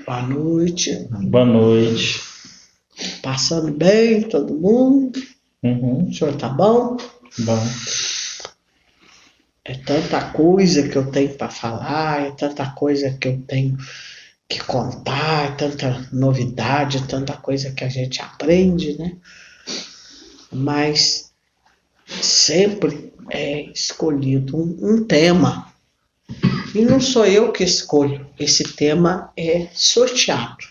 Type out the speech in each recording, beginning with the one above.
Boa noite. Boa noite. Passando bem, todo mundo? Uhum. O senhor tá bom? Bom. É tanta coisa que eu tenho para falar, é tanta coisa que eu tenho que contar, é tanta novidade, é tanta coisa que a gente aprende, né? Mas sempre é escolhido um tema. E não sou eu que escolho, esse tema é sorteado.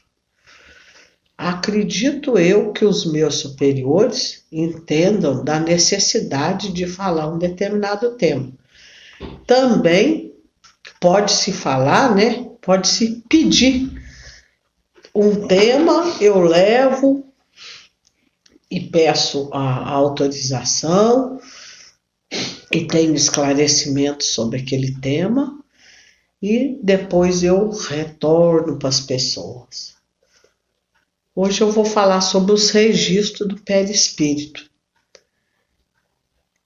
Acredito eu que os meus superiores entendam da necessidade de falar um determinado tema. Também pode-se falar, né? Pode-se pedir um tema, eu levo e peço a autorização e tenho esclarecimento sobre aquele tema e depois eu retorno para as pessoas. Hoje eu vou falar sobre os registros do perispírito.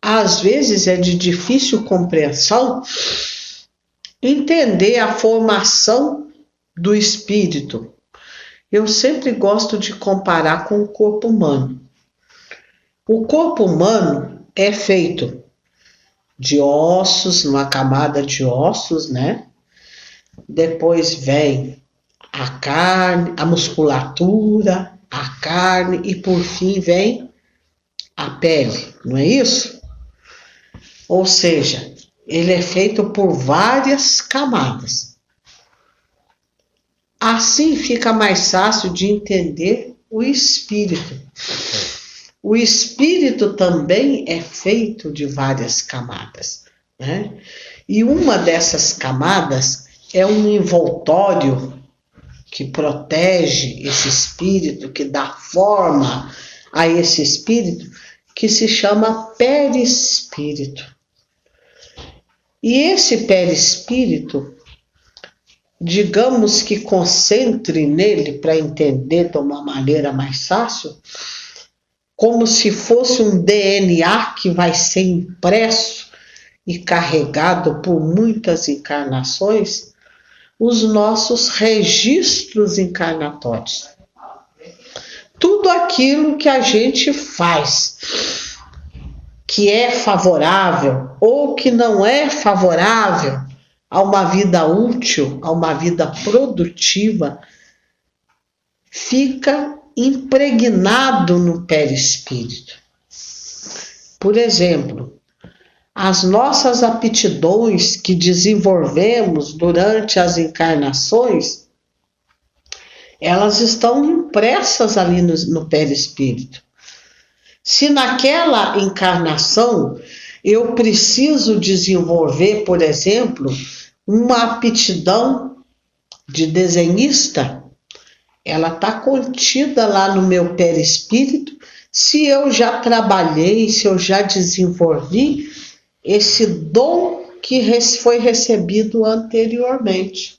Às vezes é de difícil compreensão entender a formação do espírito. Eu sempre gosto de comparar com o corpo humano. O corpo humano é feito de ossos, uma camada de ossos, né? Depois vem a carne, a musculatura, a carne e por fim vem a pele, não é isso? Ou seja, ele é feito por várias camadas. Assim fica mais fácil de entender o espírito. O espírito também é feito de várias camadas, né? E uma dessas camadas é um envoltório que protege esse espírito, que dá forma a esse espírito, que se chama perispírito. E esse perispírito, digamos que concentre nele para entender de uma maneira mais fácil, como se fosse um DNA que vai ser impresso e carregado por muitas encarnações, os nossos registros encarnatórios. Tudo aquilo que a gente faz, que é favorável ou que não é favorável a uma vida útil, a uma vida produtiva, fica impregnado no perispírito. Por exemplo, as nossas aptidões que desenvolvemos durante as encarnações, elas estão impressas ali no perispírito. Se naquela encarnação eu preciso desenvolver, por exemplo, uma aptidão de desenhista, ela está contida lá no meu perispírito. Se eu já trabalhei, se eu já desenvolvi esse dom que foi recebido anteriormente.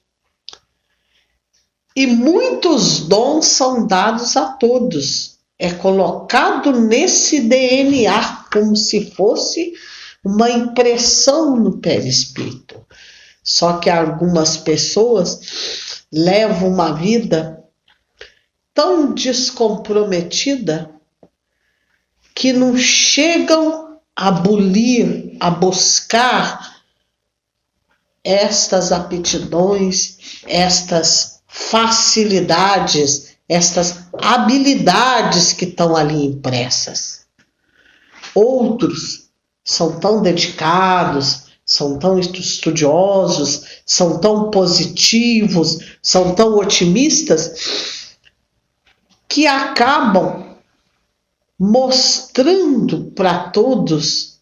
E muitos dons são dados a todos. É colocado nesse DNA como se fosse uma impressão no perispírito. Só que algumas pessoas levam uma vida tão descomprometida que não chegam a bulir, a buscar estas aptidões, estas facilidades, estas habilidades que estão ali impressas. Outros são tão dedicados, são tão estudiosos, são tão positivos, são tão otimistas, que acabam mostrando para todos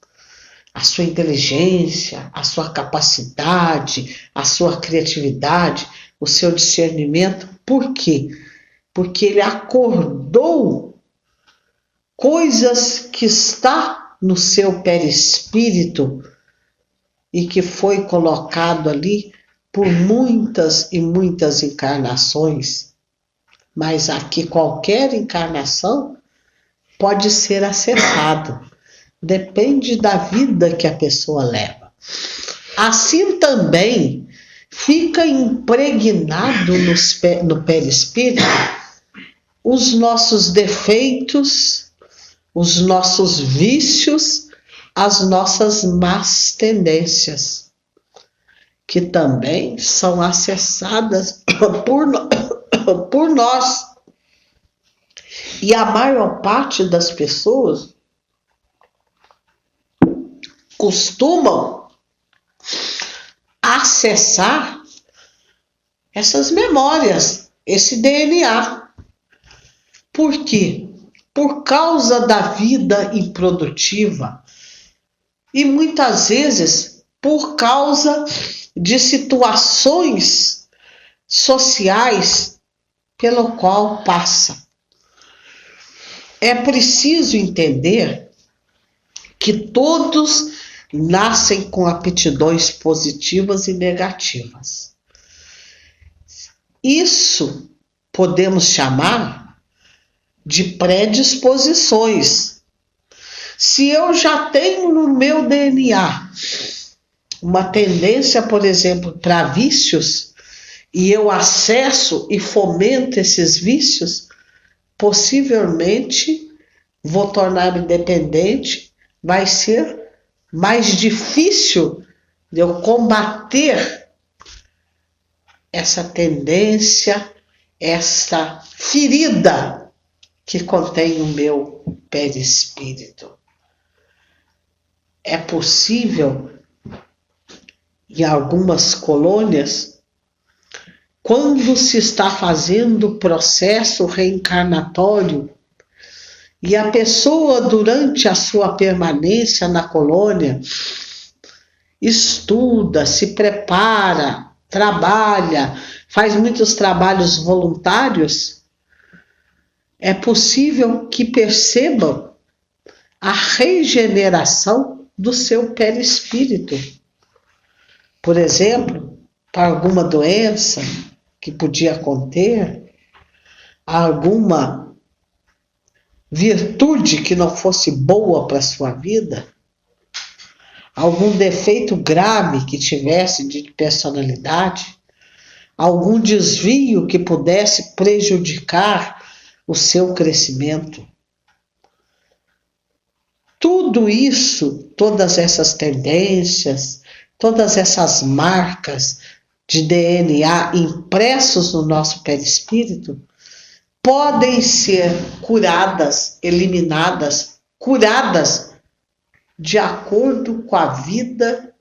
a sua inteligência, a sua capacidade, a sua criatividade, o seu discernimento. Por quê? Porque ele acordou coisas que está no seu perispírito e que foi colocado ali por muitas e muitas encarnações. Mas aqui qualquer encarnação pode ser acessado. Depende da vida que a pessoa leva. Assim também fica impregnado no perispírito os nossos defeitos, os nossos vícios, as nossas más tendências, que também são acessadas por nós. E a maior parte das pessoas costumam acessar essas memórias, esse DNA. Por quê? Por causa da vida improdutiva e muitas vezes por causa de situações sociais pelo qual passa. É preciso entender que todos nascem com aptidões positivas e negativas. Isso podemos chamar de predisposições. Se eu já tenho no meu DNA uma tendência, por exemplo, para vícios, e eu acesso e fomento esses vícios, possivelmente vou tornar-me dependente, vai ser mais difícil de eu combater essa tendência, essa ferida que contém o meu perispírito. É possível, em algumas colônias, quando se está fazendo o processo reencarnatório e a pessoa, durante a sua permanência na colônia, estuda, se prepara, trabalha, faz muitos trabalhos voluntários, é possível que percebam a regeneração do seu perispírito. Por exemplo, para alguma doença que podia conter, alguma virtude que não fosse boa para a sua vida, algum defeito grave que tivesse de personalidade, algum desvio que pudesse prejudicar o seu crescimento. Tudo isso, todas essas tendências, todas essas marcas de DNA impressos no nosso perispírito, podem ser curadas, eliminadas, curadas de acordo com a vida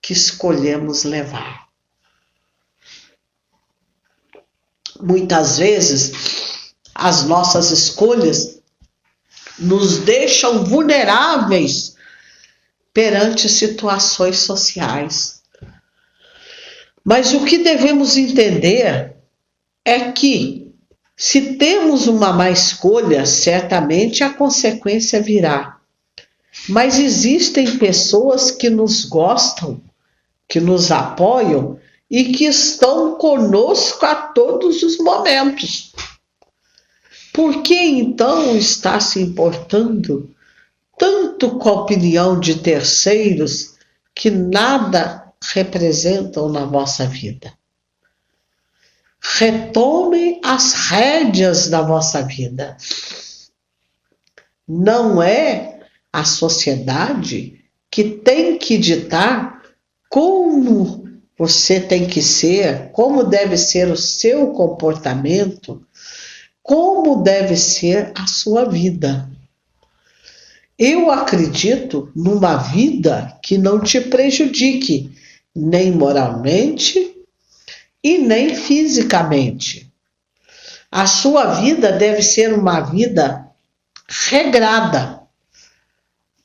que escolhemos levar. Muitas vezes, as nossas escolhas nos deixam vulneráveis perante situações sociais. Mas o que devemos entender é que, se temos uma má escolha, certamente a consequência virá. Mas existem pessoas que nos gostam, que nos apoiam e que estão conosco a todos os momentos. Por que então está se importando tanto com a opinião de terceiros que nada representam na vossa vida? Retomem as rédeas da vossa vida. Não é a sociedade que tem que ditar como você tem que ser, como deve ser o seu comportamento, como deve ser a sua vida. Eu acredito numa vida que não te prejudique, nem moralmente e nem fisicamente. A sua vida deve ser uma vida regrada,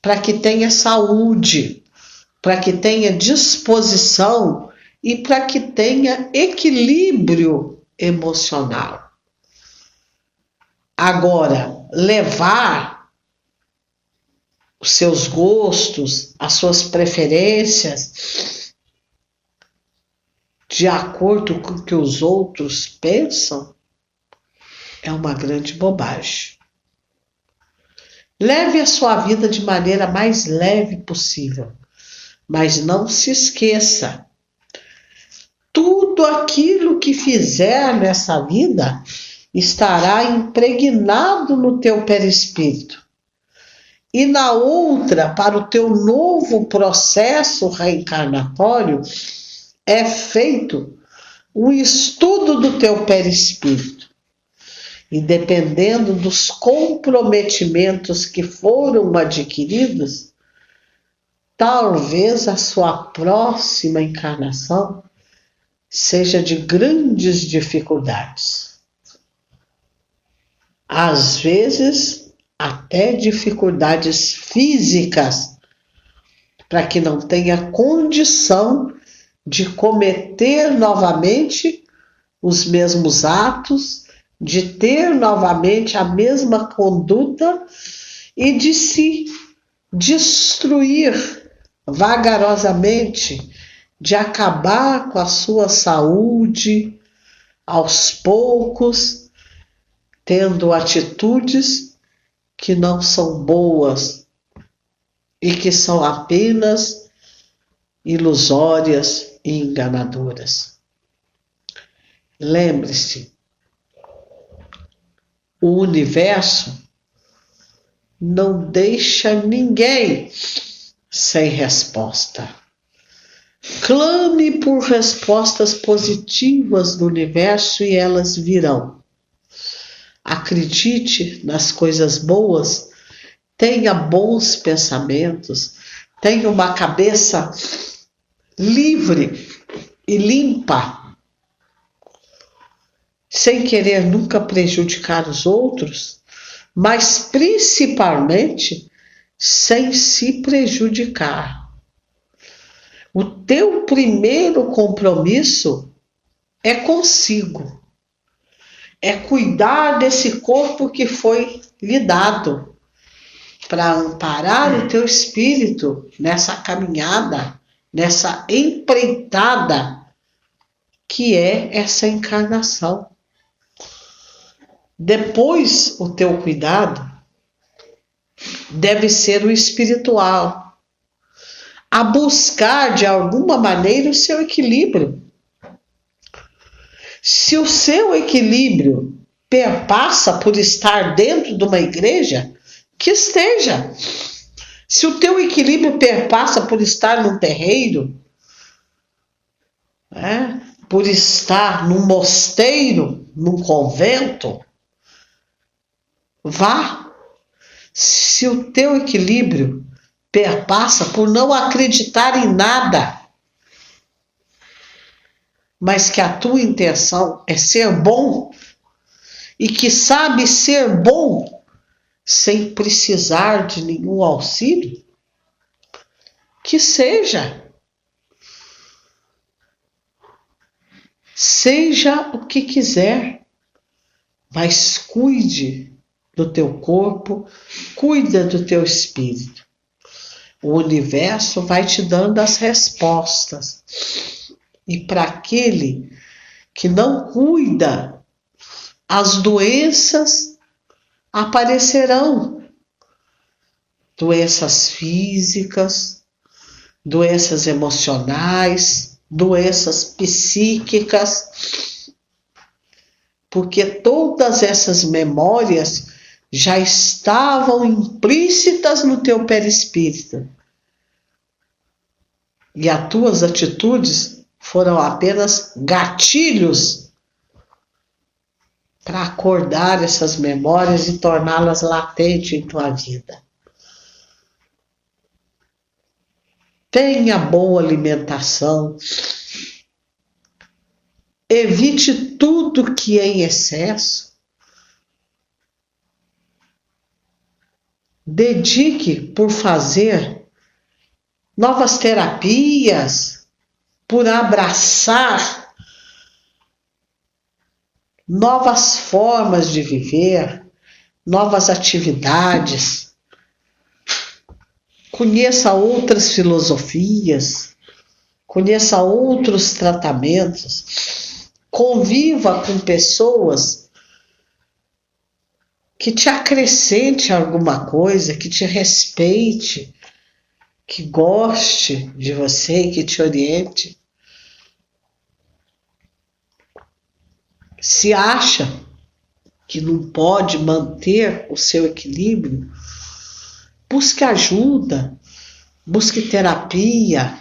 para que tenha saúde, para que tenha disposição e para que tenha equilíbrio emocional. Agora, levar os seus gostos, as suas preferências, de acordo com o que os outros pensam, é uma grande bobagem. Leve a sua vida de maneira mais leve possível, mas não se esqueça, tudo aquilo que fizer nessa vida estará impregnado no teu perispírito. E na outra, para o teu novo processo reencarnatório, é feito um estudo do teu perispírito. E dependendo dos comprometimentos que foram adquiridos, talvez a sua próxima encarnação seja de grandes dificuldades. Às vezes, até dificuldades físicas, para que não tenha condição de cometer novamente os mesmos atos, de ter novamente a mesma conduta e de se destruir vagarosamente, de acabar com a sua saúde aos poucos, tendo atitudes que não são boas e que são apenas ilusórias e enganadoras. Lembre-se, o universo não deixa ninguém sem resposta. Clame por respostas positivas do universo e elas virão. Acredite nas coisas boas, tenha bons pensamentos, tenha uma cabeça livre e limpa, sem querer nunca prejudicar os outros, mas principalmente sem se prejudicar. O teu primeiro compromisso é consigo. É cuidar desse corpo que foi lhe dado, para amparar o teu espírito nessa caminhada, nessa empreitada que é essa encarnação. Depois, o teu cuidado deve ser o espiritual, a buscar de alguma maneira o seu equilíbrio. Se o seu equilíbrio perpassa por estar dentro de uma igreja, que esteja. Se o teu equilíbrio perpassa por estar num terreiro, por estar num mosteiro, num convento, vá. Se o teu equilíbrio perpassa por não acreditar em nada, mas que a tua intenção é ser bom e que sabe ser bom sem precisar de nenhum auxílio, que seja. Seja o que quiser, mas cuide do teu corpo, cuida do teu espírito. O universo vai te dando as respostas. E para aquele que não cuida, as doenças aparecerão. Doenças físicas, doenças emocionais, doenças psíquicas, porque todas essas memórias já estavam implícitas no teu perispírito. E as tuas atitudes foram apenas gatilhos para acordar essas memórias e torná-las latentes em tua vida. Tenha boa alimentação. Evite tudo que é em excesso. Dedique por fazer novas terapias, por abraçar novas formas de viver, novas atividades. Conheça outras filosofias, conheça outros tratamentos, conviva com pessoas que te acrescente alguma coisa, que te respeite, que goste de você, que te oriente. Se acha que não pode manter o seu equilíbrio, busque ajuda, busque terapia,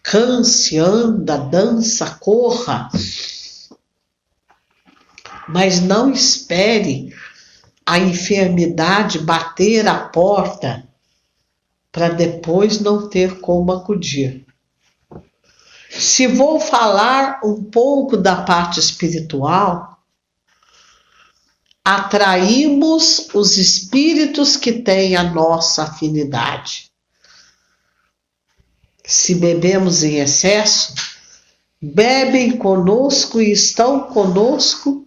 canse, anda, dança, corra. Mas não espere a enfermidade bater a porta para depois não ter como acudir. Se vou falar um pouco da parte espiritual, atraímos os espíritos que têm a nossa afinidade. Se bebemos em excesso, bebem conosco e estão conosco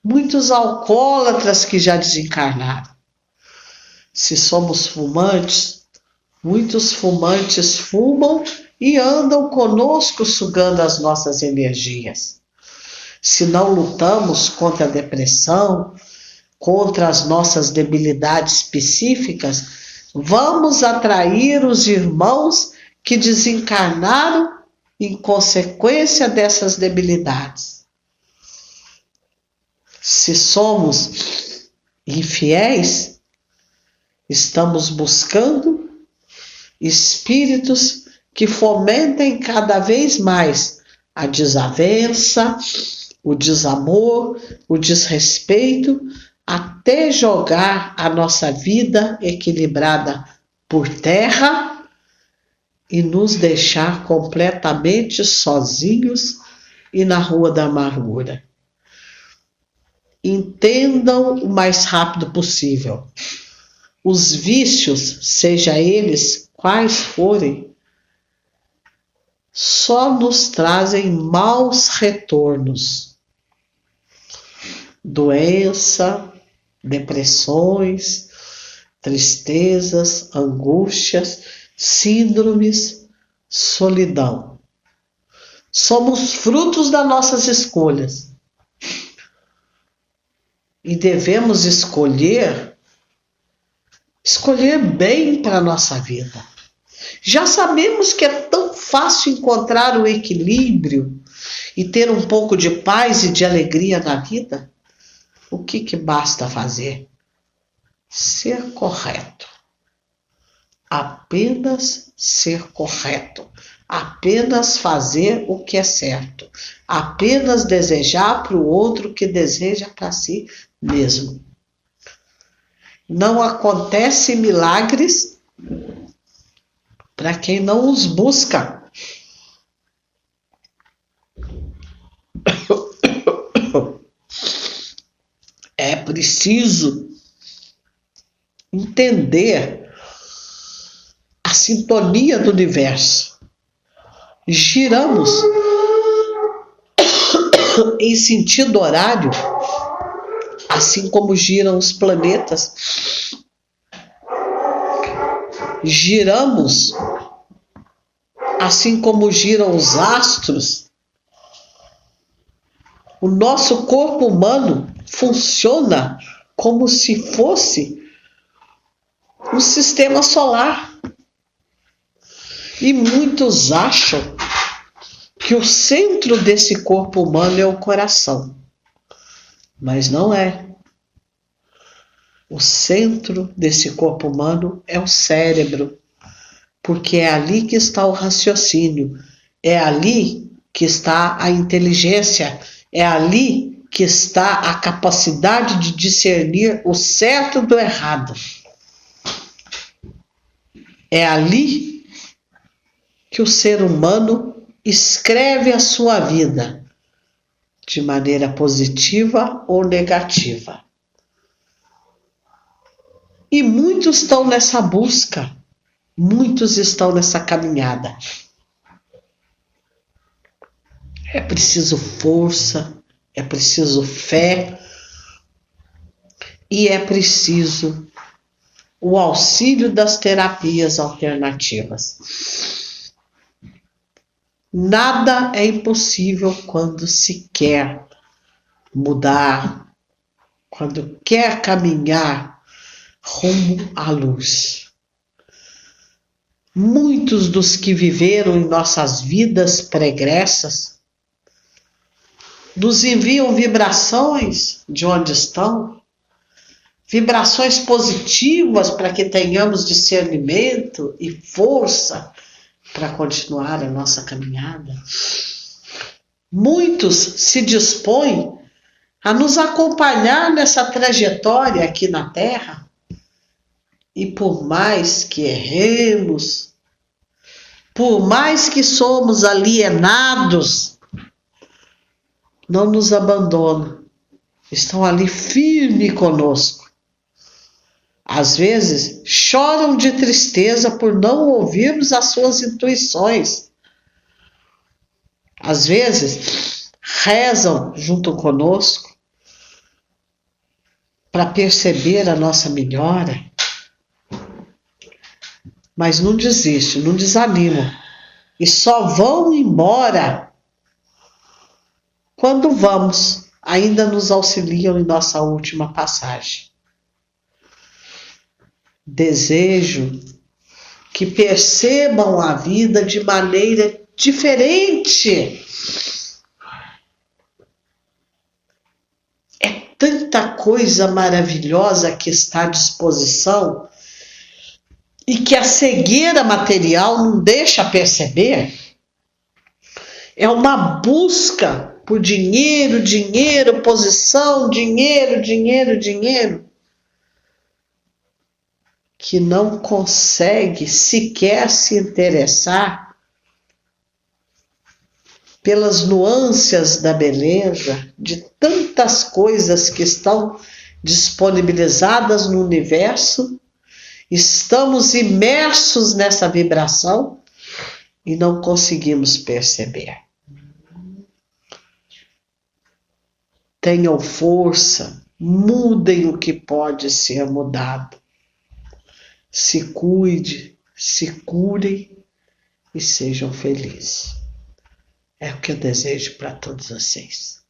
muitos alcoólatras que já desencarnaram. Se somos fumantes, muitos fumantes fumam e andam conosco sugando as nossas energias. Se não lutamos contra a depressão, contra as nossas debilidades específicas, vamos atrair os irmãos que desencarnaram em consequência dessas debilidades. Se somos infiéis, estamos buscando espíritos que fomentem cada vez mais a desavença, o desamor, o desrespeito, até jogar a nossa vida equilibrada por terra e nos deixar completamente sozinhos e na rua da amargura. Entendam o mais rápido possível. Os vícios, seja eles quais forem, só nos trazem maus retornos. Doença, depressões, tristezas, angústias, síndromes, solidão. Somos frutos das nossas escolhas. E devemos escolher bem para a nossa vida. Já sabemos que é tão fácil encontrar o equilíbrio e ter um pouco de paz e de alegria na vida. O que basta fazer? Ser correto. Apenas ser correto. Apenas fazer o que é certo. Apenas desejar para o outro o que deseja para si mesmo. Não acontece milagres para quem não os busca. É preciso entender a sintonia do universo. Giramos em sentido horário, assim como giram os planetas. Giramos assim como giram os astros. O nosso corpo humano funciona como se fosse um sistema solar. E muitos acham que o centro desse corpo humano é o coração. Mas não é. O centro desse corpo humano é o cérebro. Porque é ali que está o raciocínio. É ali que está a inteligência. É ali que está a capacidade de discernir o certo do errado. É ali que o ser humano escreve a sua vida de maneira positiva ou negativa. E muitos estão nessa busca, muitos estão nessa caminhada. É preciso força, é preciso fé e é preciso o auxílio das terapias alternativas. Nada é impossível quando se quer mudar, quando quer caminhar rumo à luz. Muitos dos que viveram em nossas vidas pregressas nos enviam vibrações de onde estão, vibrações positivas para que tenhamos discernimento e força para continuar a nossa caminhada. Muitos se dispõem a nos acompanhar nessa trajetória aqui na Terra, e por mais que erremos, por mais que somos alienados, não nos abandonam, estão ali firme conosco. Às vezes choram de tristeza por não ouvirmos as suas intuições. Às vezes rezam junto conosco para perceber a nossa melhora. Mas não desistem, não desanimam. E só vão embora quando vamos. Ainda nos auxiliam em nossa última passagem. Desejo que percebam a vida de maneira diferente. É tanta coisa maravilhosa que está à disposição e que a cegueira material não deixa perceber. É uma busca por dinheiro, dinheiro, posição, dinheiro, dinheiro, dinheiro, que não consegue sequer se interessar pelas nuances da beleza, de tantas coisas que estão disponibilizadas no universo. Estamos imersos nessa vibração e não conseguimos perceber. Tenham força, mudem o que pode ser mudado. Se cuide, se curem e sejam felizes. É o que eu desejo para todos vocês.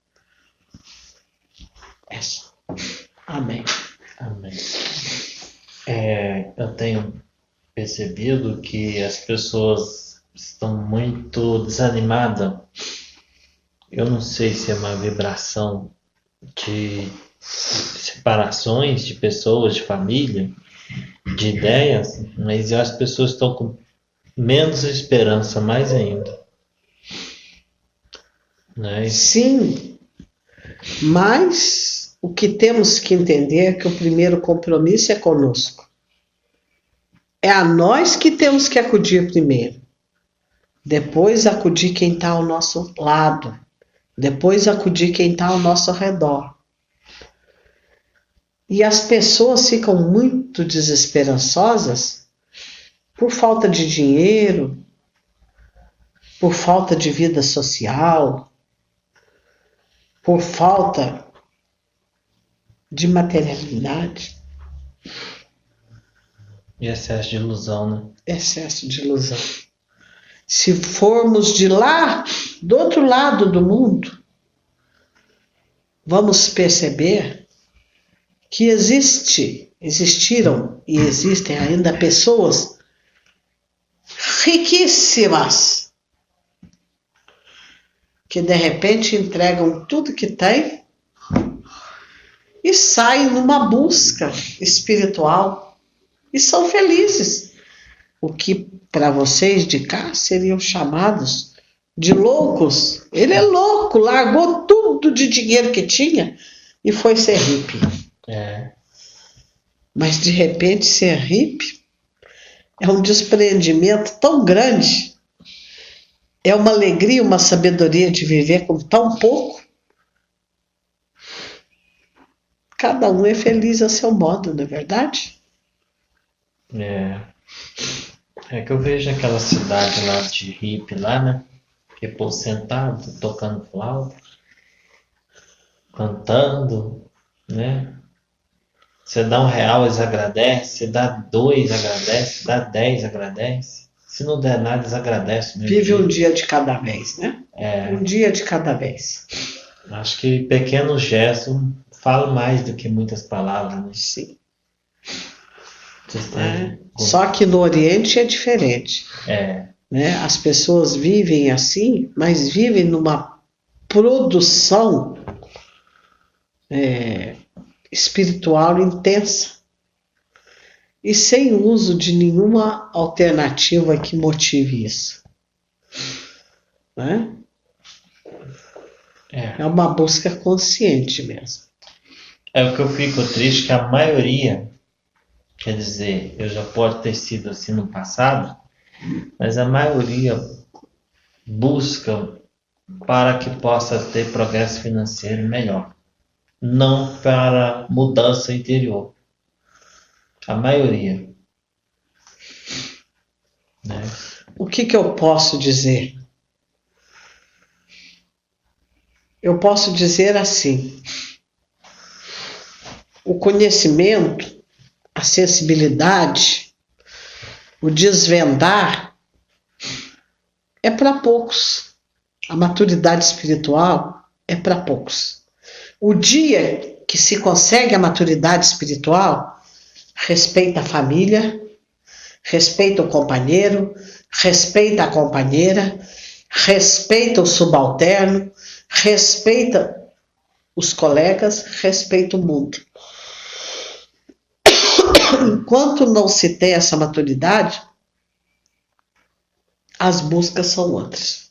É só. Amém. Amém. Eu tenho percebido que as pessoas estão muito desanimadas. Eu não sei se é uma vibração de separações de pessoas, de família, de ideias, mas as pessoas estão com menos esperança, mais ainda. Né? Sim, mas o que temos que entender é que o primeiro compromisso é conosco. É a nós que temos que acudir primeiro. Depois acudir quem está ao nosso lado. Depois acudir quem está ao nosso redor. E as pessoas ficam muito desesperançosas por falta de dinheiro, por falta de vida social, por falta de materialidade. E excesso de ilusão, né? Excesso de ilusão. Se formos de lá, do outro lado do mundo, vamos perceber que existiram e existem ainda pessoas riquíssimas que de repente entregam tudo que têm e saem numa busca espiritual e são felizes. O que para vocês de cá seriam chamados de loucos. Ele é louco, largou tudo de dinheiro que tinha e foi ser hippie. Mas de repente ser hippie é um despreendimento tão grande, é uma alegria, uma sabedoria de viver com tão pouco. Cada um é feliz a seu modo, não é verdade? É que eu vejo aquela cidade lá de hippie lá, né? Que é povo sentado, tocando flauta, cantando, né? Você dá R$1, eles agradecem. Você dá 2, agradece. Dá 10, agradece. Se não der nada, eles agradecem. Vive um dia de cada vez, né? Um dia de cada vez. Acho que pequenos gestos falam mais do que muitas palavras, né? Sim. Só que no Oriente é diferente. Né? As pessoas vivem assim, mas vivem numa produção espiritual intensa e sem uso de nenhuma alternativa que motive isso. Né? É uma busca consciente mesmo. É o que eu fico triste, que a maioria, quer dizer, eu já pode ter sido assim no passado, mas a maioria busca para que possa ter progresso financeiro melhor, não para mudança interior. A maioria. Né? O que eu posso dizer? Eu posso dizer assim: o conhecimento, a sensibilidade, o desvendar é para poucos. A maturidade espiritual é para poucos. O dia que se consegue a maturidade espiritual, respeita a família, respeita o companheiro, respeita a companheira, respeita o subalterno, respeita os colegas, respeita o mundo. Enquanto não se tem essa maturidade, as buscas são outras.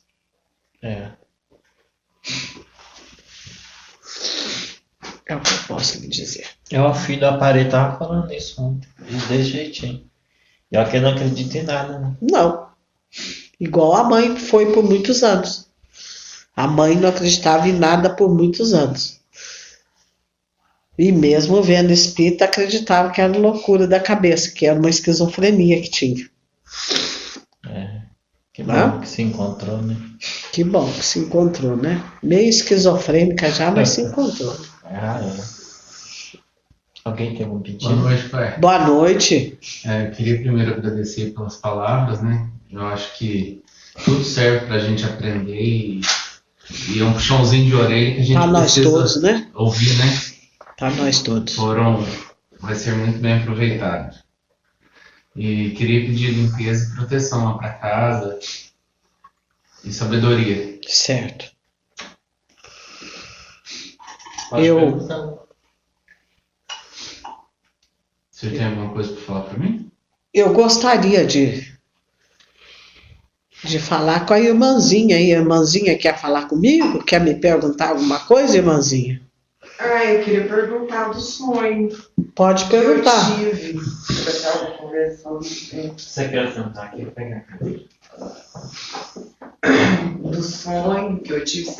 É o que eu posso lhe dizer. O filho da parede estava falando isso ontem, desse jeitinho. E eu que não acredito em nada, né? Não. Igual a mãe foi por muitos anos. A mãe não acreditava em nada por muitos anos. E mesmo vendo espírito, acreditava que era loucura da cabeça, que era uma esquizofrenia que tinha. Que bom que se encontrou, né? Que bom que se encontrou, né? Meio esquizofrênica já, mas se encontrou. Alguém tem algum pedido? Boa noite, pai. Boa noite. Eu queria primeiro agradecer pelas palavras, né? Eu acho que tudo serve pra gente aprender e é um puxãozinho de orelha que a gente precisa todos, né? ouvir, né? Para nós todos. Vai ser muito bem aproveitado. E queria pedir limpeza e proteção lá para casa e sabedoria. Certo. Pode Eu- perguntar. Você tem alguma coisa para falar para mim? Eu gostaria de falar com a irmãzinha aí. A irmãzinha quer falar comigo? Quer me perguntar alguma coisa, irmãzinha? Eu queria perguntar do sonho Pode que perguntar. eu tive. Eu estava conversando Você quer sentar aqui? Pegar a cadeira. do sonho que eu tive,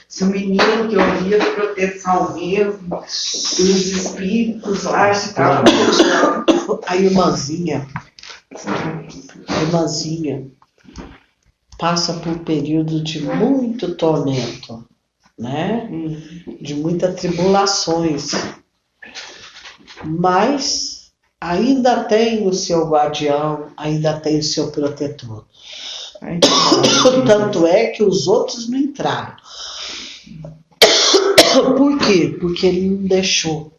se o menino que eu via proteção mesmo, os espíritos lá estavam. A irmãzinha passa por período de muito tormento, né? De muitas tribulações. Mas ainda tem o seu guardião, ainda tem o seu protetor. Tanto é que os outros não entraram. Por quê? Porque ele não deixou.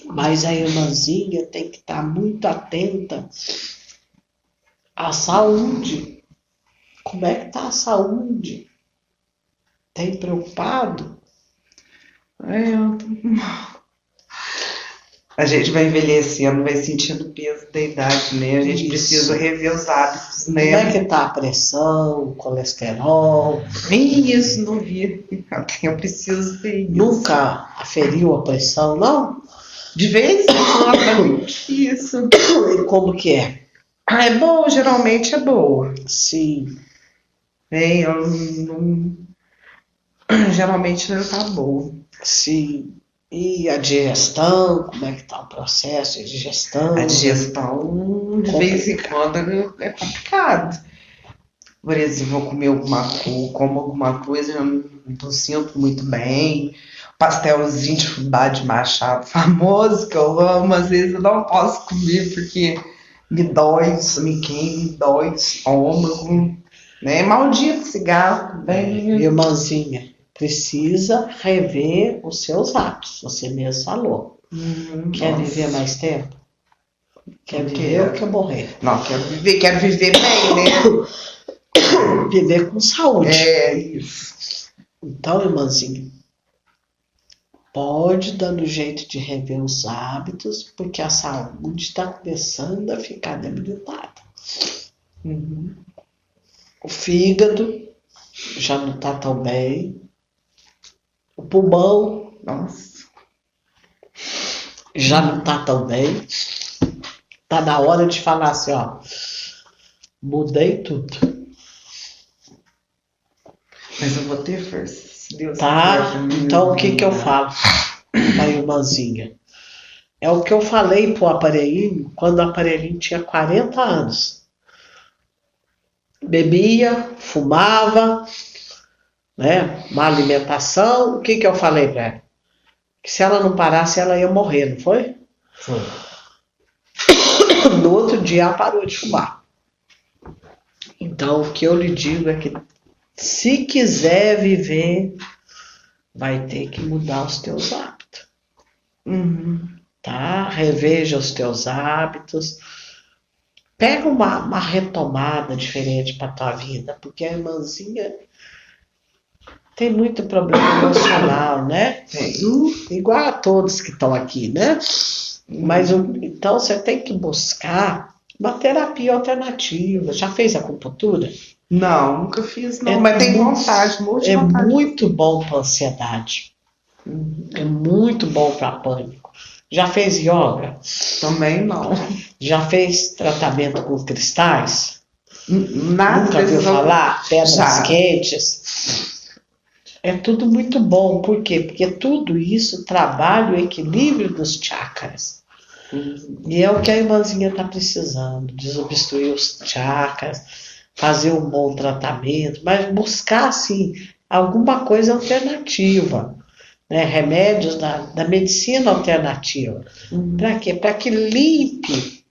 Mas a irmãzinha tem que estar muito atenta à saúde. Como é que está a saúde? Tem preocupado? A gente vai envelhecendo, vai sentindo o peso da idade, né? A gente Isso. precisa rever os hábitos, Como é né? que está a pressão, o colesterol? Nem isso não vi. Eu preciso ver isso. Nunca aferiu a pressão, não? De vez em quando. Isso. E como que é? É boa, geralmente é boa. Sim, Eu não. Geralmente não tá boa. sim. E a digestão, como é que está o processo de digestão? A digestão, de vez em quando, é complicado. Por exemplo, vou comer como alguma coisa, eu não sinto muito bem. Pastelzinho de fubá de Machado, famoso, que eu amo, às vezes eu não posso comer porque me dói, isso me queima, me dói o estômago. Né? Maldito cigarro, bem. Irmãzinha, precisa rever os seus atos. Você mesmo falou. Quer Nossa. viver mais tempo? Quer Não viver quero. ou quer morrer? Não, quero viver bem, né? Viver com saúde. É isso. Então, irmãzinha, pode dando jeito de rever os hábitos, porque a saúde está começando a ficar debilitada. O fígado já não está tão bem. O pulmão, Nossa. já não está tão bem. Tá na hora de falar assim, ó, mudei tudo. Mas eu vou ter força, se Deus Tá? quiser. Então o que eu falo pra irmãzinha? É o que eu falei pro aparelhinho quando o aparelhinho tinha 40 anos. Bebia, fumava, né? Má alimentação. O que eu falei pra ela? Que se ela não parasse, ela ia morrer, não foi? Foi. No outro dia ela parou de fumar. Então o que eu lhe digo é que se quiser viver, vai ter que mudar os teus hábitos. Tá? Reveja os teus hábitos. Pega uma retomada diferente para tua vida, porque a irmãzinha tem muito problema emocional, né? Igual a todos que estão aqui, né? Mas então você tem que buscar uma terapia alternativa. Já fez acupuntura? Não, nunca fiz, não. É Mas tem muito- vontade, muito É vontade. muito bom para ansiedade. É muito bom para pânico. Já fez yoga? Também não. Já fez tratamento com cristais? Nada Nunca viu desses falar? Pedras Já. quentes? É tudo muito bom. Por quê? Porque tudo isso trabalha o equilíbrio dos chakras. E é o que a irmãzinha está precisando. Desobstruir os chakras, fazer um bom tratamento, mas buscar, assim, alguma coisa alternativa. Né? Remédios da medicina alternativa. Para quê? Para que limpe,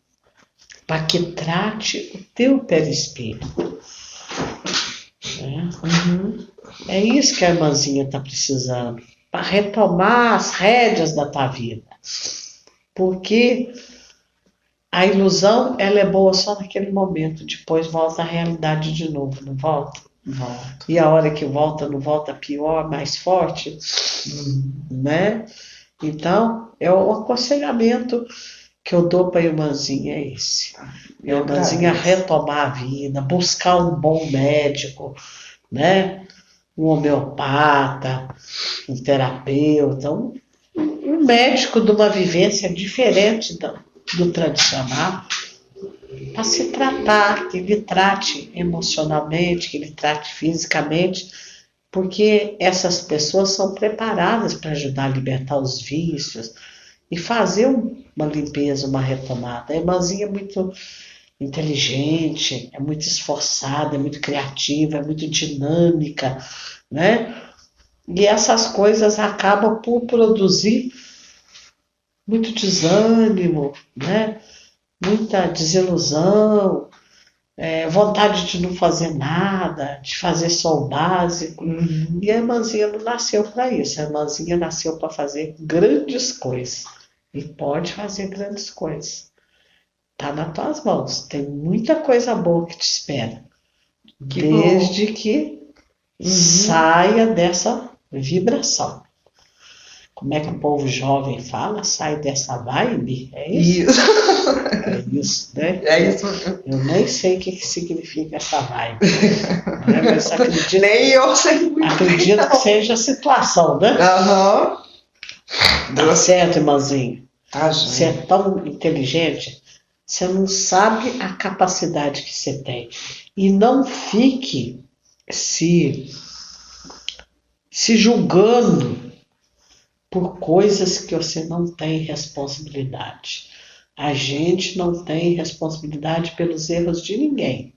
para que trate o teu perispírito. Né? É isso que a irmãzinha está precisando. Para retomar as rédeas da tua vida. Porque a ilusão, ela é boa só naquele momento. Depois volta à realidade de novo, não volta? Volta. E a hora que volta, não volta pior, mais forte, né? Então, é o aconselhamento que eu dou para a irmãzinha é esse. A Eu irmãzinha agradeço. retomar a vida, buscar um bom médico, né? Um homeopata, um terapeuta, um médico de uma vivência diferente do tradicional, para se tratar, que ele trate emocionalmente, que ele trate fisicamente, porque essas pessoas são preparadas para ajudar a libertar os vícios e fazer uma limpeza, uma retomada. A irmãzinha é muito inteligente, é muito esforçada, é muito criativa, é muito dinâmica, né? E essas coisas acabam por produzir muito desânimo, né? Muita desilusão, vontade de não fazer nada, de fazer só o básico. E a irmãzinha não nasceu para isso. A irmãzinha nasceu para fazer grandes coisas. E pode fazer grandes coisas. Tá nas tuas mãos. Tem muita coisa boa que te espera. Que desde que saia dessa vibração. Como é que o povo jovem fala? Sai dessa vibe? É isso? Isso. É isso, né? É isso. Eu nem sei o que significa essa vibe. Né? Mas acredito, Nem eu sei muito. acredito que seja a situação, né? Aham. Tá certo, irmãzinho? Tá, Você é gente. tão inteligente, você não sabe a capacidade que você tem. E não fique se julgando por coisas que você não tem responsabilidade. A gente não tem responsabilidade pelos erros de ninguém.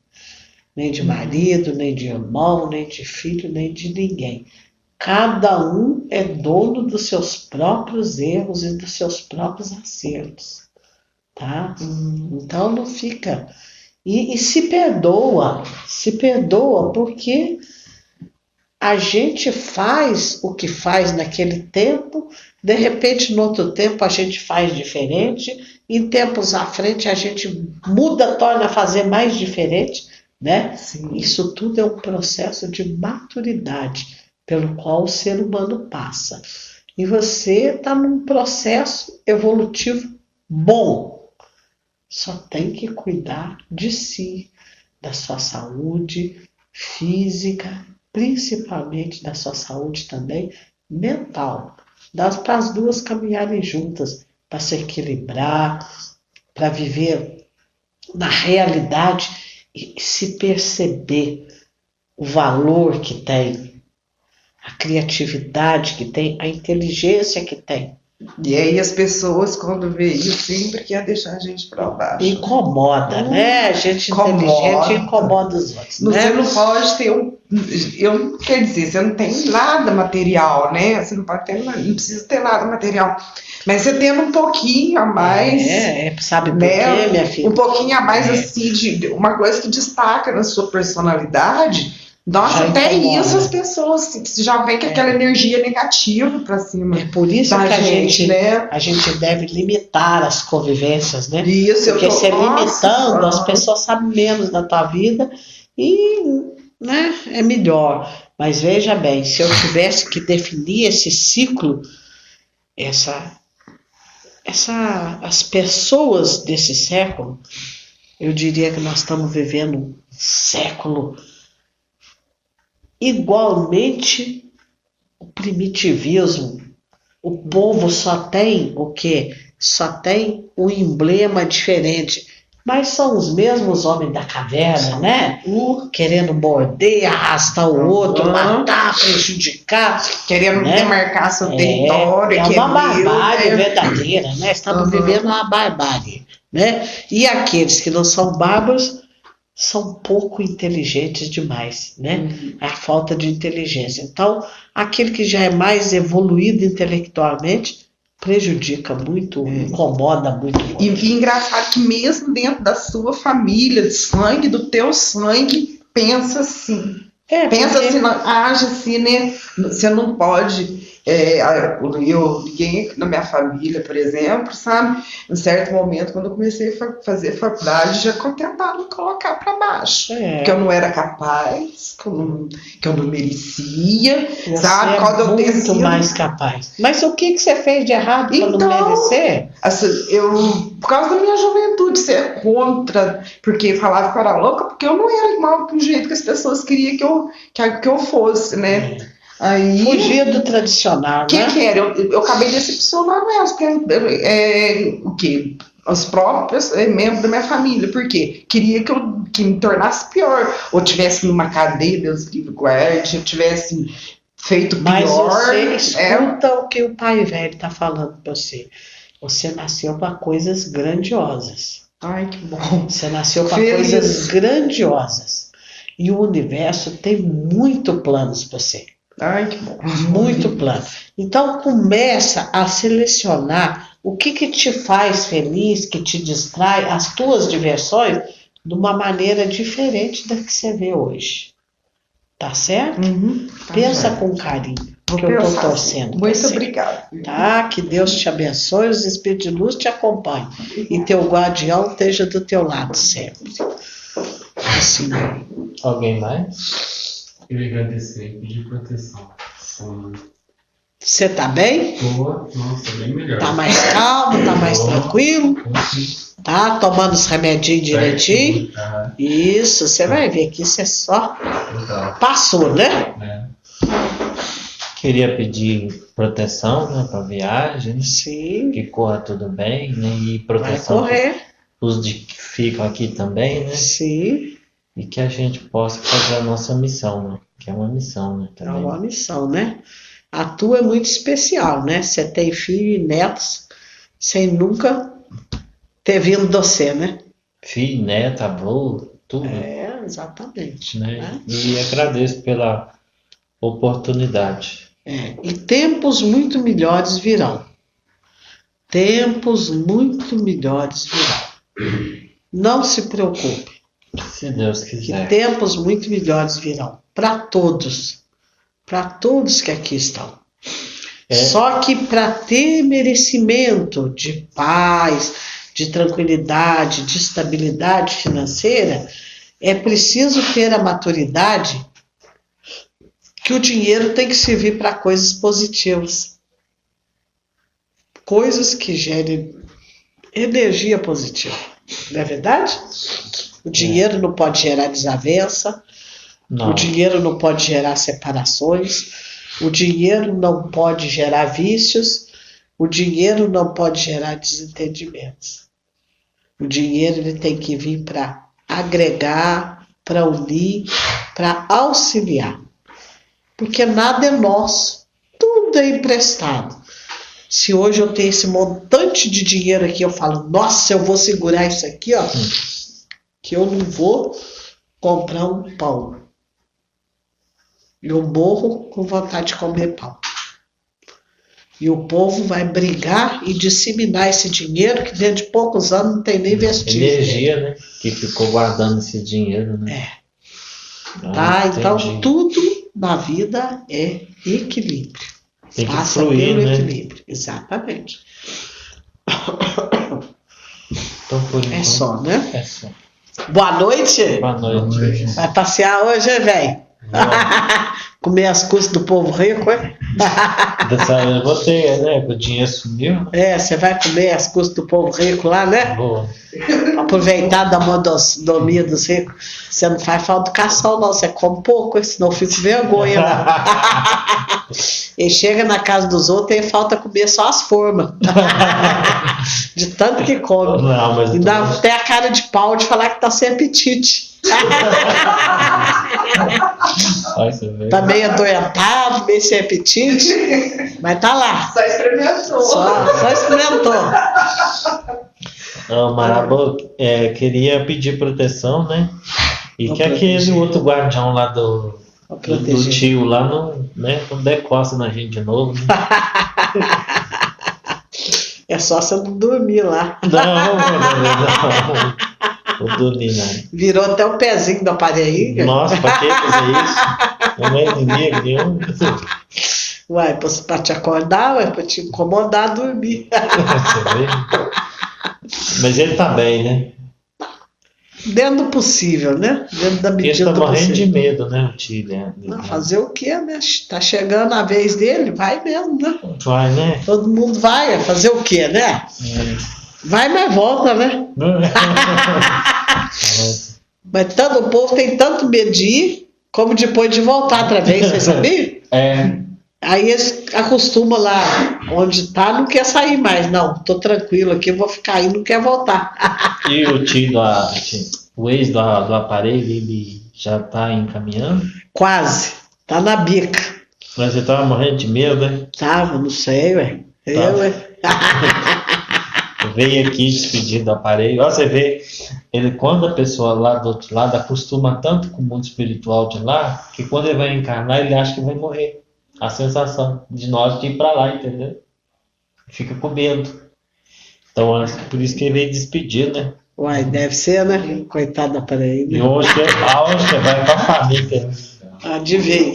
Nem de marido, nem de irmão, nem de filho, nem de ninguém. Cada um é dono dos seus próprios erros e dos seus próprios acertos. Tá? Então não fica. E se perdoa porque a gente faz o que faz naquele tempo, de repente no outro tempo a gente faz diferente, em tempos à frente a gente muda, torna a fazer mais diferente, né? Sim. Isso tudo é um processo de maturidade. pelo qual o ser humano passa. E você está num processo evolutivo bom. Só tem que cuidar de si, da sua saúde física, principalmente da sua saúde também mental. Para as duas caminharem juntas, para se equilibrar, para viver na realidade e se perceber o valor que tem, a criatividade que tem, a inteligência que tem. E aí as pessoas, quando vê isso, sempre quer deixar a gente para baixo. Incomoda, né? A gente inteligente incomoda os outros. Você Né? não pode ter quer dizer, você não tem nada material, né? Você não pode ter, não precisa ter nada material. Mas você tendo um pouquinho a mais. Sabe por né? quê, minha filha? Um pouquinho a mais, assim, de uma coisa que destaca na sua personalidade. Nossa, Já até incomoda. isso as pessoas já vem com aquela energia negativa pra cima. É por isso da que né? a gente deve limitar as convivências, né? Isso, Porque você limitando, as aham. pessoas sabem menos da tua vida e, né, é melhor. Mas veja bem, se eu tivesse que definir esse ciclo, as pessoas desse século, eu diria que nós estamos vivendo um século igualmente o primitivismo. O povo só tem o quê? Só tem um emblema diferente. Mas são os mesmos homens da caverna, né? Querendo morder, arrastar o outro, matar, prejudicar. Querendo né? demarcar seu território. É que uma meu, barbárie né? verdadeira, né? Estamos vivendo uma barbárie, né? E aqueles que não são bárbaros são pouco inteligentes demais, né? A falta de inteligência. Então, aquele que já é mais evoluído intelectualmente prejudica muito, incomoda muito. E engraçado que mesmo dentro da sua família, de sangue, do teu sangue, pensa assim. Pensa porque- assim, age assim, né? Você não pode. Eu liguei na minha família, por exemplo, sabe? Em certo momento, quando eu comecei a fazer faculdade, já tentaram me colocar para baixo. Que eu não era capaz, que eu não merecia, Você sabe? é Quando eu muito decido. mais capaz. Mas o que você fez de errado para não Então, merecer? Assim, por causa da minha juventude, ser contra, porque falava que eu era louca, porque eu não era igual do jeito que as pessoas queriam que eu fosse, né? Aí, Fugir do tradicional, o que né? que era? Eu acabei decepcionando elas, porque o quê? Os próprios membros da minha família, porque queria que me tornasse pior, ou tivesse numa cadeia, Deus livre guarde, eu tivesse feito pior. Mas você escuta o que o pai velho está falando para você. Você nasceu para coisas grandiosas. Ai, que bom. Você nasceu para Feliz. coisas grandiosas. E o universo tem muito planos para você. Ai, que bom. Muito plano. Então começa a selecionar o que te faz feliz, que te distrai, as tuas diversões, de uma maneira diferente da que você vê hoje. Tá certo? Tá Pensa certo. com carinho, Vou que eu estou pensar torcendo. assim. pra Muito você. obrigada. Tá? Que Deus te abençoe, os espíritos de luz te acompanhem. E teu guardião esteja do teu lado sempre. Assim. Alguém mais? Queria agradecer e pedir proteção. Você tá bem? Nossa, bem melhor. Tá mais calmo, tá mais tranquilo? Tá? Tomando os remedinhos direitinho? Tá, Isso, você vai ver que isso é só legal. passou, né? Né? Queria pedir proteção, né, para viagem, Sim, que corra tudo bem, né, e vai proteção correr. os de que ficam aqui também, né, Sim, e que a gente possa fazer a nossa missão, né, que é uma missão, né, é também. uma missão, né? A tua é muito especial, né? Você tem filho e netos sem nunca ter vindo de você, né? Filho, neto, avô, tudo, É, exatamente. né, e agradeço pela oportunidade. E tempos muito melhores virão. Tempos muito melhores virão. Não se preocupe, Se Deus que quiser. tempos muito melhores virão. Para todos que aqui estão. Só que para ter merecimento de paz, de tranquilidade, de estabilidade financeira, é preciso ter a maturidade que o dinheiro tem que servir para coisas positivas. Coisas que gerem energia positiva. Não é verdade? O dinheiro não pode gerar desavença. Não. O dinheiro não pode gerar separações. O dinheiro não pode gerar vícios. O dinheiro não pode gerar desentendimentos. O dinheiro ele tem que vir para agregar, para unir, para auxiliar. Porque nada é nosso, tudo é emprestado. Se hoje eu tenho esse montante de dinheiro aqui, eu falo, nossa, eu vou segurar isso aqui, ó, que eu não vou comprar um pão. Eu morro com vontade de comer pão. E o povo vai brigar e disseminar esse dinheiro que dentro de poucos anos não tem nem vestígio. Energia, né? Que ficou guardando esse dinheiro, né? Tá, então tudo na vida é equilíbrio. Tem que Passa fluir, pelo né? equilíbrio. Exatamente. Então, por enquanto, É só, né? É só. Boa noite. Boa noite. Vai passear hoje, velho? Comer as custas do povo rico, é? Dessa vez eu botei, né? Que o dinheiro sumiu. É, você vai comer as custas do povo rico lá, né? Boa. Aproveitar da mordomia dos ricos. Você não faz falta educação, não. Você come pouco, senão eu fico com vergonha lá. Ele chega na casa dos outros e falta comer só as formas. De tanto que come. Não, mas E dá até a cara de pau de falar que tá sem apetite. Ai, você vê. Tá meio adoentado, meio sem apetite, mas tá lá. Só experimentou. Só experimentou. Não, Marabô queria pedir proteção, né? E Vou que aquele proteger. outro guardião lá do Proteger. tio lá não, né, não decosta na gente de novo. Né? É só você não dormir lá. Não. Vou dormir, não. Virou até o pezinho do aparelho. Nossa, pra que fazer isso? Não é inimigo nenhum. Uai, pra te acordar, uai, pra te incomodar, dormir. Você vê? Mas ele tá bem, né? Dentro do possível, né? Dentro da Ele medida tá do morrendo de possível. medo, né, o tio, né? Não, fazer o quê, né? Tá chegando a vez dele, vai mesmo, né? Vai, né? Todo mundo vai, é fazer o quê, né? Vai, mas volta, né? Mas tanto, o povo tem tanto medo de ir, como depois de voltar outra vez, você sabia? É. Aí eles acostumam lá onde tá, não quer sair mais. Não, tô tranquilo aqui, vou ficar aí, não quer voltar. E o tio o ex do aparelho, ele já tá encaminhando? Quase, tá na bica. Mas você tava morrendo de medo, né? Tava, não sei, ué. Veio aqui despedir do aparelho. Ó, você vê, quando a pessoa lá do outro lado acostuma tanto com o mundo espiritual de lá, que quando ele vai encarnar, ele acha que vai morrer. A sensação de nós de ir pra lá, entendeu? Fica com medo. Então, por isso que ele veio despedir, né? Uai, deve ser, né? Coitado da aparelho. E Né? hoje vai com a família. Adivinha.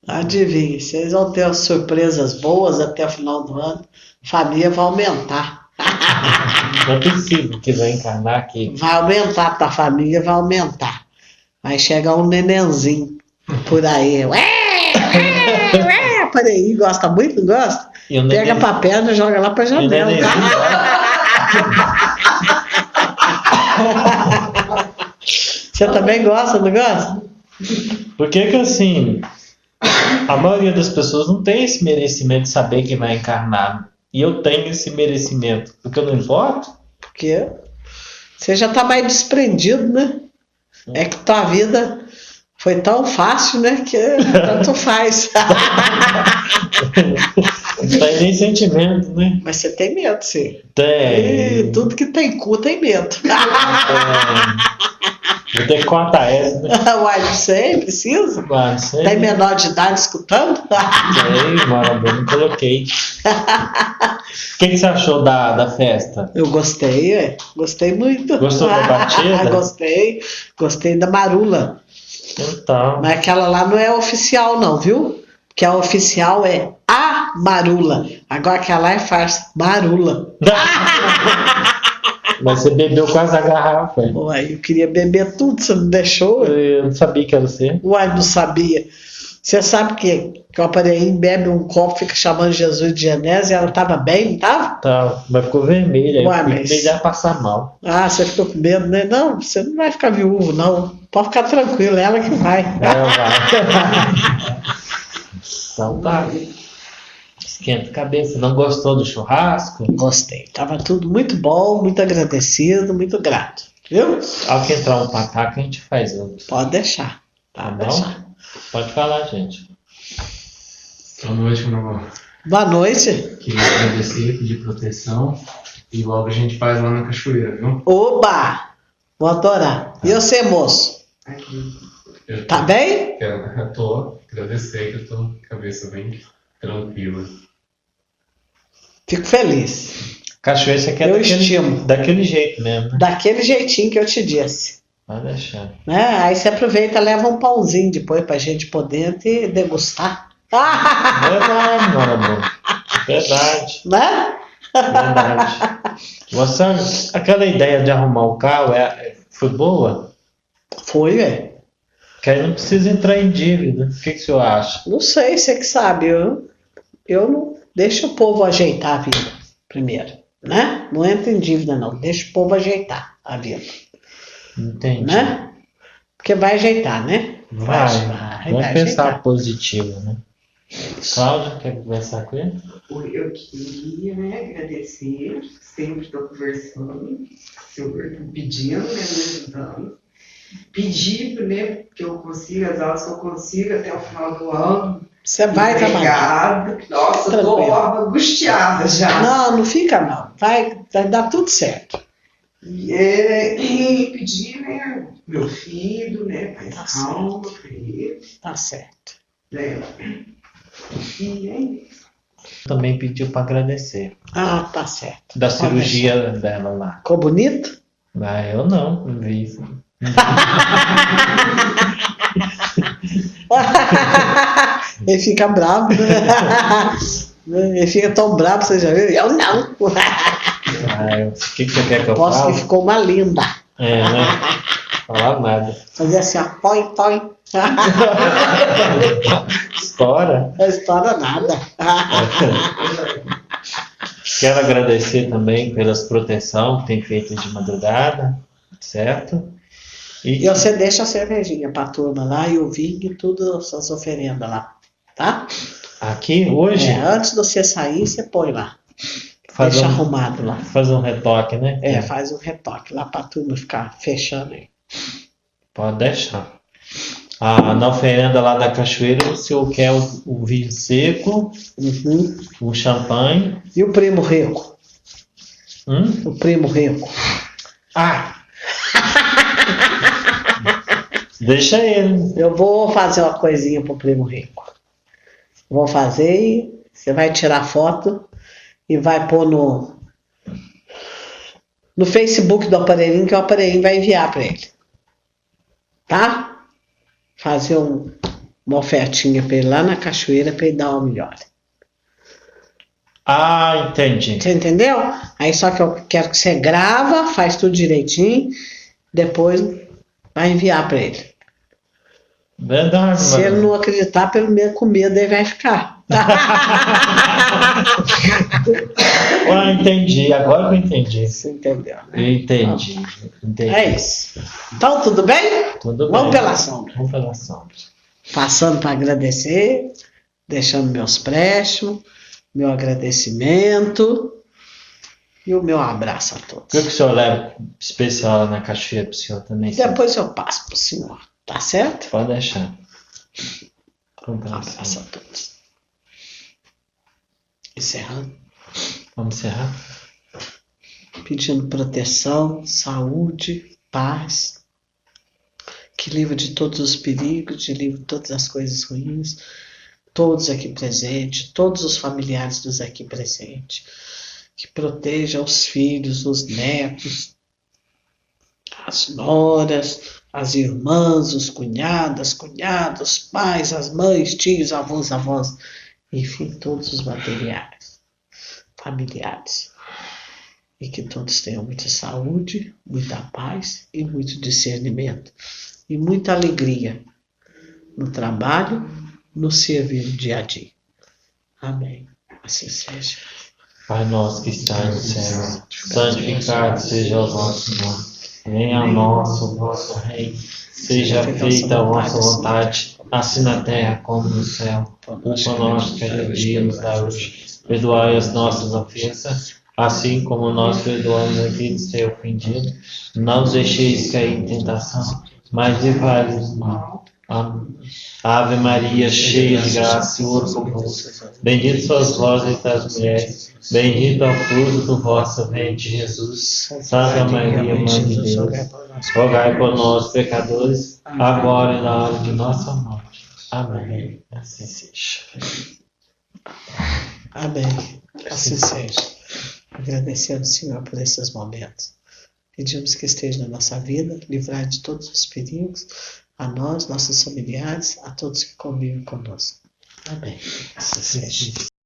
Adivinha. Vocês vão ter umas surpresas boas até o final do ano. A família vai aumentar. Não é possível que vai encarnar aqui. Vai aumentar, a família vai aumentar. Vai chegar um nenenzinho por aí. Por aí, gosta muito, não gosta? E o Pega pra perna e joga lá pra janela. Você também gosta, não gosta? Por que assim, a maioria das pessoas não tem esse merecimento de saber que vai encarnar? E eu tenho esse merecimento, porque eu não importo? Porque você já tá mais desprendido, né? É que tua vida foi tão fácil, né? Que tanto faz. Não tem nem sentimento, né? Mas você tem medo, sim. Tem. E tudo que tem cu tem medo. Vou ter que contar essa, né? Uai, não sei, precisa? Não sei. Tem menor de idade escutando? Sei, mano, eu não coloquei. O que você achou da festa? Eu gostei, gostei muito. Gostou da batida? Gostei da marula. Então. Mas aquela lá não é oficial não, viu? Porque a oficial é a marula. Agora aquela lá é farsa, marula. Mas você bebeu quase a garrafa. Uai, eu queria beber tudo, você não deixou? Eu não sabia que era você. Uai, não sabia. Você sabe que o aparelhinho bebe um copo, fica chamando Jesus de Genésio, e ela estava bem, não estava? Tá, mas ficou vermelha. Uai, Eu fiquei mas- com medo dela passar mal. Ah, você ficou com medo, né? Não, você não vai ficar viúvo, não. Pode ficar tranquilo, é ela que vai. Então tá. Esquenta a cabeça. Não gostou do churrasco? Gostei. Tava tudo muito bom, muito agradecido, muito grato. Viu? Ao que entrar um pataco, a gente faz outro. Pode deixar. Tá Pode bom? deixar. Pode falar, gente. Boa noite, meu amor. Boa noite. Queria agradecer, pedir proteção. E logo a gente faz lá na cachoeira, viu? Oba! Vou adorar. E você, moço? Eu Tá bem? eu tô agradecer que eu tô com a cabeça bem tranquila. Fico feliz. Cachoeira, você quer Eu estimo. daquele jeito mesmo, né? Daquele jeitinho que eu te disse. Pode deixar. Né? Aí você aproveita e leva um pãozinho depois pra gente poder degustar. Verdade, meu amor. Verdade. Né? Verdade. Você, aquela ideia de arrumar o carro foi boa? Foi, velho. Que aí não precisa entrar em dívida. O que o senhor acha? Não sei, você que sabe. Eu não. Deixa o povo ajeitar a vida primeiro. Né? Não entra em dívida, não. Deixa o povo ajeitar a vida. Entendi. Né? Porque vai ajeitar, né? Vamos pensar ajeitar. positivo, né? Cláudia, quer conversar com ele? Eu queria, né, agradecer, sempre estou conversando, o senhor está pedindo, né, me ajudando. Pedir, né, que eu consiga, as aulas que eu consiga até o final do ano. Você vai trabalhar. Obrigada. Nossa, eu Tranquilo. tô angustiada já. Não fica não. Vai dar tudo certo. E pedir, né, meu filho, né, mais calma para ele, Tá certo. né. E é isso. Também pediu para agradecer. Ah, tá certo. Da Pode cirurgia dela lá. Ficou bonito? Ah, eu não vi isso. Ele fica bravo. Né? Ele fica tão bravo, você já viu? Eu não. O que você quer que eu Posso que fale? ficou uma linda. É, né? Falar nada. Fazer assim, ó, põe. Estoura. Não estoura nada. Quero agradecer também pelas proteções que tem feito de madrugada, certo? E você deixa a cervejinha pra turma lá e o vinho e tudo, suas oferendas lá. Tá? Aqui hoje, Antes de você sair, você põe lá. faz Deixa um, arrumado lá. faz um retoque, né? Faz um retoque lá pra turma ficar fechando aí. Pode deixar. Na oferenda lá da cachoeira, o senhor quer o vinho seco, Uhum. o champanhe. E o primo rico? Hum? O primo rico. Deixa ele. Eu vou fazer uma coisinha pro primo rico. Vou fazer e você vai tirar foto e vai pôr no Facebook do aparelhinho, que o aparelhinho vai enviar para ele. Tá? Fazer uma ofertinha para ele lá na cachoeira para ele dar uma melhor. Entendi. Você entendeu? Aí só que eu quero que você grava, faz tudo direitinho, depois vai enviar para ele. Verdade, Se ele não acreditar, pelo menos com medo ele vai ficar. Entendi. Agora que eu entendi. Você entendeu, né? Entendi. É isso. Então, tudo bem? Tudo Vamos bem. pela sombra. Vamos pela sombra. Passando para agradecer, deixando meus préstimos, meu agradecimento e o meu abraço a O que todos. o senhor leva especial lá na cachoeira pro senhor também? senhor? Depois eu passo para o senhor, tá certo? Pode deixar. Vamos Um pela abraço a sombra. todos. Encerrando, Vamos encerrar? pedindo proteção, saúde, paz, que livre de todos os perigos, de livre de todas as coisas ruins, todos aqui presentes, todos os familiares dos aqui presentes, que proteja os filhos, os netos, as noras, as irmãs, os cunhados, os pais, as mães, tios, avós, enfim, todos os materiais, familiares. e que todos tenham muita saúde, muita paz e muito discernimento e muita alegria no trabalho, no servir dia a dia. Amém. Assim seja. Pai nosso que está no céu, santificado seja o vosso nome. Venha a nós o vosso reino. Seja feita a vossa vontade, assim na terra como no céu. O pão nosso cada dia nos dá hoje. Perdoai as nossas ofensas, assim como nós perdoamos a quem nos tem ofendido. Não nos deixeis cair em tentação, mas livrai-nos do mal. Amém. Ave Maria, cheia de graça, Senhor convosco. Bendita sois vós entre as mulheres, bendito é o fruto do vosso ventre, Jesus. Santa Maria, Mãe de Deus, rogai por nós, pecadores, agora e na hora de nossa morte. Amém. Assim seja. Amém. Assim seja. Agradecendo, Senhor, por esses momentos. Pedimos que esteja na nossa vida, livrar de todos os perigos, a nós, nossos familiares, a todos que convivem conosco. Amém. Assim seja.